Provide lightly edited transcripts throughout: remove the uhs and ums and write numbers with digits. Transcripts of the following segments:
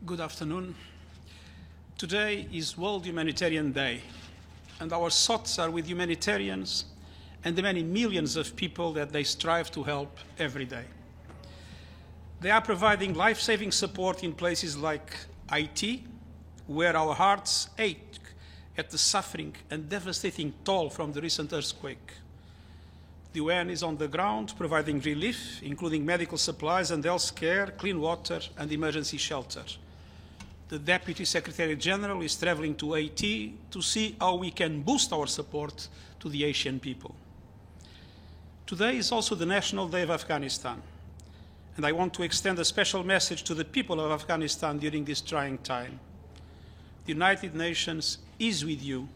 Good afternoon. Today is World Humanitarian Day, and our thoughts are with humanitarians and the many millions of people that they strive to help every day. They are providing life-saving support in places like Haiti, where our hearts ache at the suffering and devastating toll from the recent earthquake. The UN is on the ground providing relief, including medical supplies and health care, clean water, and emergency shelter. The Deputy Secretary-General is traveling to Haiti to see how we can boost our support to the Haitian people. Today is also the National Day of Afghanistan, and I want to extend a special message to the people of Afghanistan during this trying time. The United Nations is with you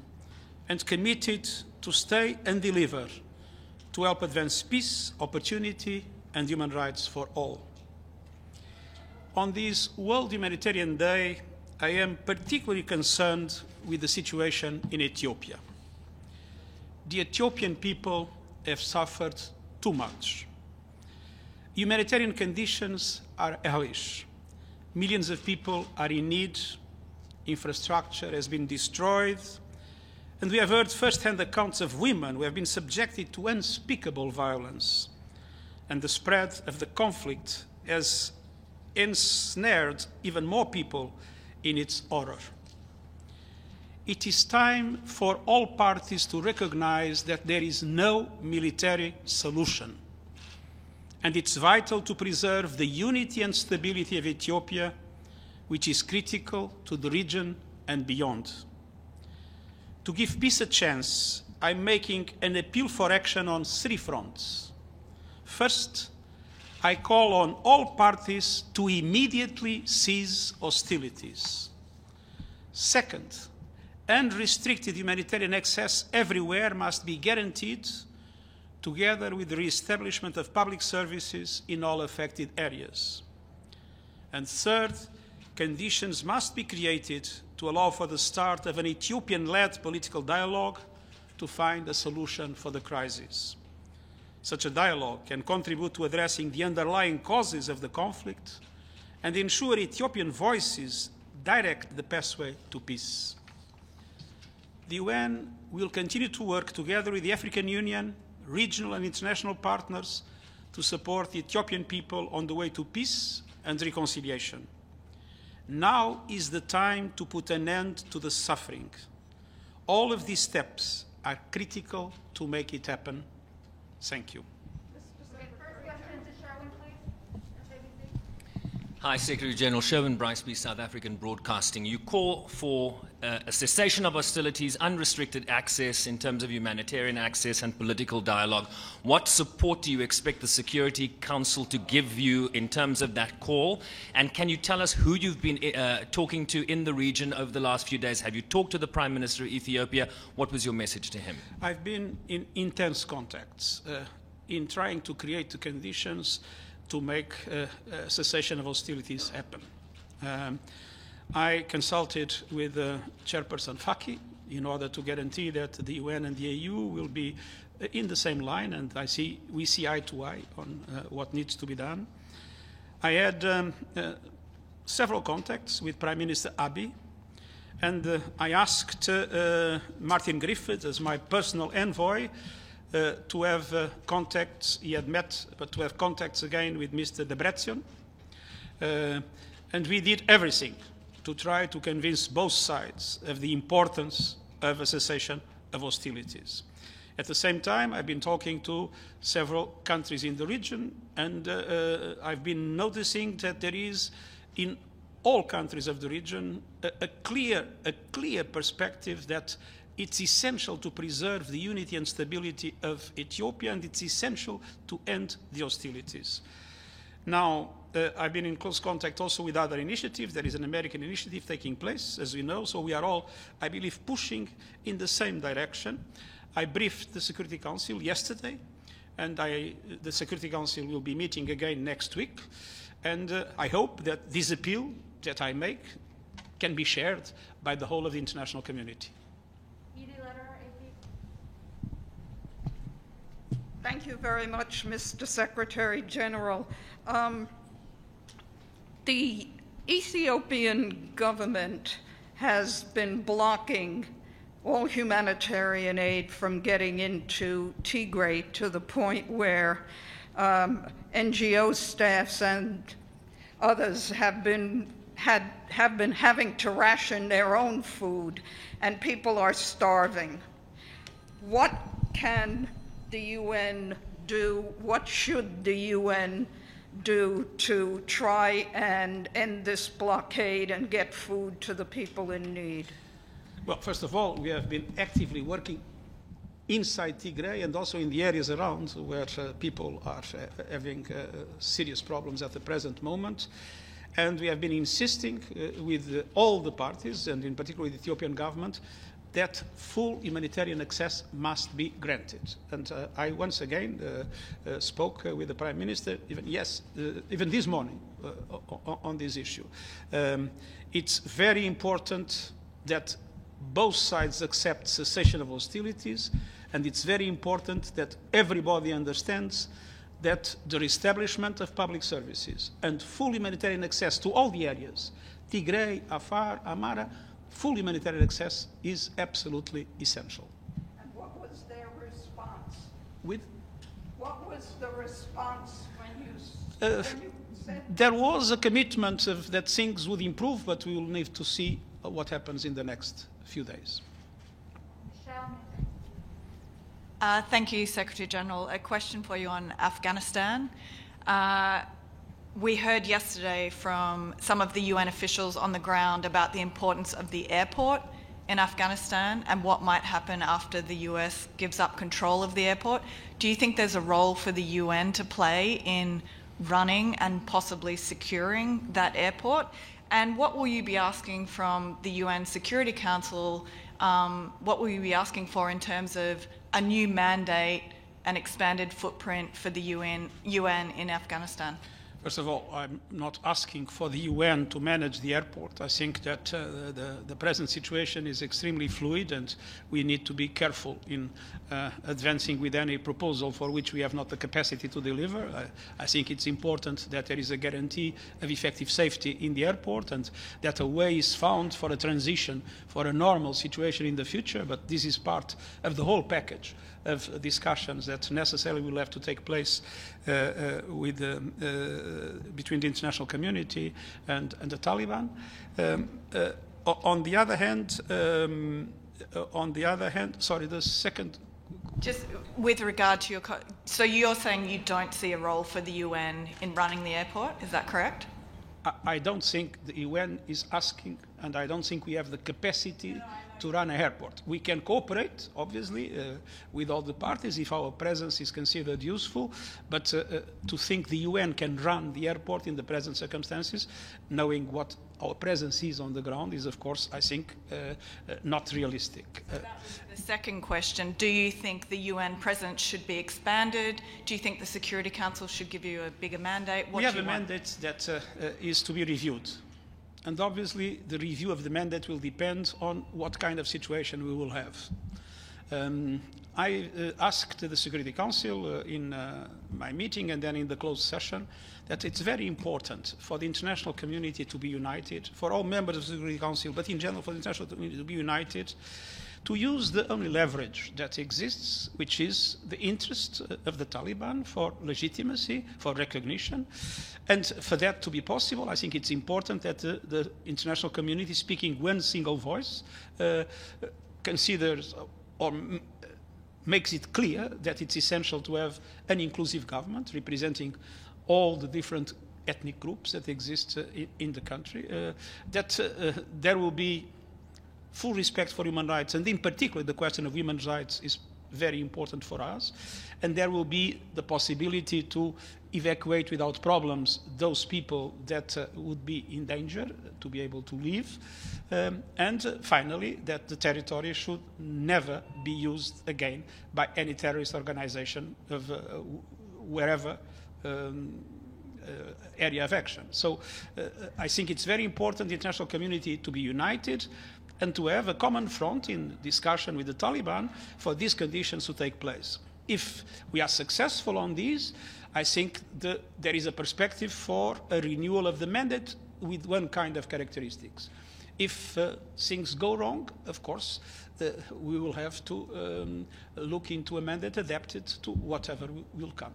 and committed to stay and deliver to help advance peace, opportunity, and human rights for all. On this World Humanitarian Day, I am particularly concerned with the situation in Ethiopia. The Ethiopian people have suffered too much. Humanitarian conditions are hellish. Millions of people are in need, infrastructure has been destroyed, and we have heard first-hand accounts of women who have been subjected to unspeakable violence, and the spread of the conflict has ensnared even more people in its horror. It is time for all parties to recognize that there is no military solution, and it's vital to preserve the unity and stability of Ethiopia, which is critical to the region and beyond. To give peace a chance, I'm making an appeal for action on three fronts. First, I call on all parties to immediately cease hostilities. Second, unrestricted humanitarian access everywhere must be guaranteed, together with the re-establishment of public services in all affected areas. And third, conditions must be created to allow for the start of an Ethiopian-led political dialogue to find a solution for the crisis. Such a dialogue can contribute to addressing the underlying causes of the conflict and ensure Ethiopian voices direct the pathway to peace. The UN will continue to work together with the African Union, regional and international partners to support the Ethiopian people on the way to peace and reconciliation. Now is the time to put an end to the suffering. All of these steps are critical to make it happen. Thank you. Hi, Secretary-General Sherwin Briceby, South African Broadcasting. You call for a cessation of hostilities, unrestricted access in terms of humanitarian access and political dialogue. What support do you expect the Security Council to give you in terms of that call? And can you tell us who you've been talking to in the region over the last few days? Have you talked to the Prime Minister of Ethiopia? What was your message to him? I've been in intense contacts in trying to create the conditions to make a cessation of hostilities happen. I consulted with Chairperson Faki in order to guarantee that the UN and the AU will be in the same line, and we see eye to eye on what needs to be done. I had several contacts with Prime Minister Abiy, and I asked Martin Griffiths as my personal envoy to have contacts. He had met, but to have contacts again with Mr. Debretsion. And we did everything to try to convince both sides of the importance of a cessation of hostilities. At the same time, I've been talking to several countries in the region, and I've been noticing that there is, in all countries of the region, a clear perspective that it's essential to preserve the unity and stability of Ethiopia, and it's essential to end the hostilities. Now, I've been in close contact also with other initiatives. There is an American initiative taking place, as we know, so we are all, I believe, pushing in the same direction. I briefed the Security Council yesterday, and the Security Council will be meeting again next week, and I hope that this appeal that I make can be shared by the whole of the international community. Thank you very much, Mr. Secretary-General. The Ethiopian government has been blocking all humanitarian aid from getting into Tigray to the point where NGO staffs and others have been having to ration their own food, and people are starving. What can the UN do? What should the UN do to try and end this blockade and get food to the people in need? Well, first of all, we have been actively working inside Tigray and also in the areas around where people are having serious problems at the present moment. And we have been insisting with all the parties, and in particular with the Ethiopian government, that full humanitarian access must be granted. And I once again spoke with the Prime Minister, even this morning, on this issue. It's very important that both sides accept cessation of hostilities, and it's very important that everybody understands that the reestablishment of public services and full humanitarian access to all the areas, Tigray, Afar, Amara, full humanitarian access is absolutely essential. And what was their response? With? What was the response when you said? There was a commitment that things would improve, but we will need to see what happens in the next few days. Thank you, Secretary-General. A question for you on Afghanistan. We heard yesterday from some of the UN officials on the ground about the importance of the airport in Afghanistan and what might happen after the US gives up control of the airport. Do you think there's a role for the UN to play in running and possibly securing that airport? And what will you be asking from the UN Security Council? What will you be asking for in terms of a new mandate and expanded footprint for the UN in Afghanistan? First of all, I'm not asking for the UN to manage the airport. I think that the present situation is extremely fluid, and we need to be careful in advancing with any proposal for which we have not the capacity to deliver. I think it's important that there is a guarantee of effective safety in the airport, and that a way is found for a transition for a normal situation in the future, but this is part of the whole package of discussions that necessarily will have to take place between the international community and the Taliban. On the other hand, sorry, the second. Just with regard to your, so you're saying you don't see a role for the UN in running the airport, is that correct? I don't think the UN is asking, and I don't think we have the capacity to run an airport. We can cooperate, obviously, with all the parties if our presence is considered useful, but to think the UN can run the airport in the present circumstances, knowing what our presence is on the ground, is, of course, I think, not realistic. So that was the second question. Do you think the UN presence should be expanded? Do you think the Security Council should give you a bigger mandate? We have a mandate that is to be reviewed. And obviously, the review of the mandate will depend on what kind of situation we will have. I asked the Security Council in my meeting and then in the closed session that it's very important for the international community to be united, for all members of the Security Council, but in general for the international community to be united, to use the only leverage that exists, which is the interest of the Taliban for legitimacy, for recognition. And for that to be possible, I think it's important that the international community, speaking one single voice, considers or makes it clear that it's essential to have an inclusive government representing all the different ethnic groups that exist in the country, that there will be full respect for human rights, and in particular the question of human rights is very important for us, and there will be the possibility to evacuate without problems those people that would be in danger to be able to leave, and finally that the territory should never be used again by any terrorist organization of wherever area of action. So I think it's very important the international community to be united and to have a common front in discussion with the Taliban for these conditions to take place. If we are successful on these, I think there is a perspective for a renewal of the mandate with one kind of characteristics. If things go wrong, of course, we will have to look into a mandate adapted to whatever will come.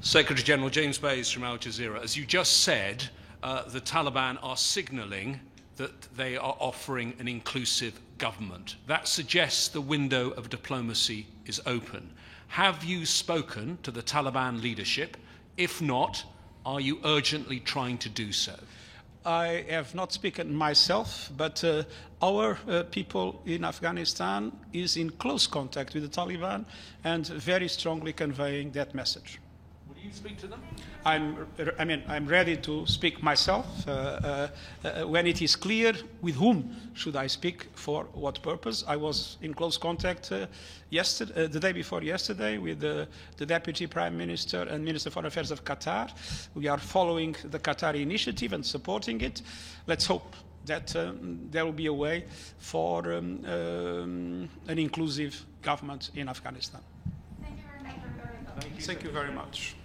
Secretary-General James Bays from Al Jazeera. As you just said, the Taliban are signalling that they are offering an inclusive government. That suggests the window of diplomacy is open. Have you spoken to the Taliban leadership? If not, are you urgently trying to do so? I have not spoken myself, but our people in Afghanistan is in close contact with the Taliban and very strongly conveying that message. Will you speak to them? I'm ready to speak myself when it is clear with whom should I speak for what purpose. I was in close contact the day before yesterday with the Deputy Prime Minister and Minister for Affairs of Qatar. We are following the Qatari initiative and supporting it. Let's hope that there will be a way for an inclusive government in Afghanistan. Thank you very much. Thank you very much.